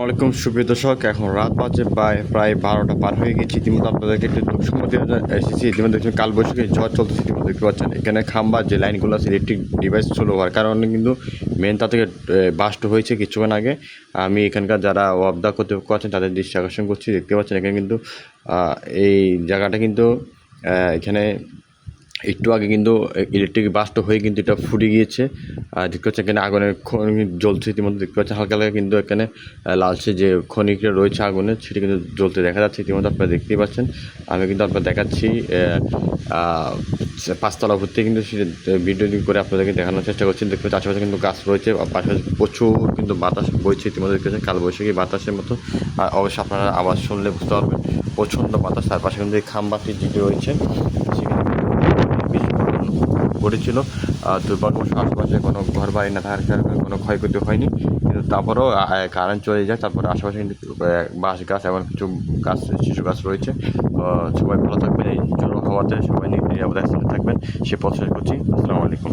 আসসালামাইকুম সুপ্রিয় দর্শক, এখন রাত বাজে প্রায় 12টা পার হয়ে গেছে। ইতিমধ্যে আপনাদেরকে একটু দুঃসংবাদ এসেছি। ইতিমধ্যে দেখছেন কালবৈশাখী ঝড় চলতেছে। ইতিমধ্যে দেখতে পাচ্ছেন এখানে খাম্বা যে লাইনগুলো আছে, ইলেকট্রিক ডিভাইস স্লো হওয়ার কারণে কিন্তু মেন তা থেকে বাস্ট হয়েছে কিছুক্ষণ আগে। আমি এখানকার যারা ওয়াবদা কর্তৃপক্ষ আছেন তাদের দৃষ্টি আকর্ষণ করছি। দেখতে পাচ্ছেন এখানে কিন্তু এই জায়গাটা কিন্তু এখানে একটু আগে কিন্তু ইলেকট্রিক বাস্ট হয়ে কিন্তু এটা ফুটে গিয়েছে। দেখতে পাচ্ছেন এখানে আগুনের খনি জ্বলছে। ইতিমধ্যে দেখতে পাচ্ছেন হালকা হালকা কিন্তু এখানে লালচে যে খনিটা রয়েছে আগুনের, সেটা কিন্তু জ্বলতে দেখা যাচ্ছে। ইতিমধ্যে আপনারা দেখতেই পাচ্ছেন। আমি কিন্তু আপনার দেখাচ্ছি পাঁচতলা উপর থেকে কিন্তু সেটা ভিডিও করে আপনাদেরকে দেখানোর চেষ্টা করছি। দেখতে পাচ্ছি আশেপাশে কিন্তু গাছ রয়েছে, পাশে প্রচুর কিন্তু বাতাস বইছে। ইতিমধ্যে দেখতে পাচ্ছেন কালবৈশাখী বাতাসের মতো। আর অবশ্যই আপনারা আওয়াজ শুনলে বুঝতে পারবেন প্রচণ্ড বাতাস। তার পাশে কিন্তু এই খাম্বাটি যেটি রয়েছে সেখানে ঘটেছিল। দুর্ভাগ্যবশ আশেপাশে কোনো ঘর বাড়ি না থাকার কারণে কোনো ক্ষয়ক্ষতি হয়নি, কিন্তু তারপরেও কারেন্ট চলে যায়। তারপরে আশেপাশে কিন্তু বাঁশ গাছ এবং কিছু গাছ, শিশু গাছ রয়েছে। সবাই ভালো থাকবেন, এই জোর হওয়াতে সবাই নিরাপদে থাকবেন সে প্রত্যাশা করছি। আসসালামু আলাইকুম।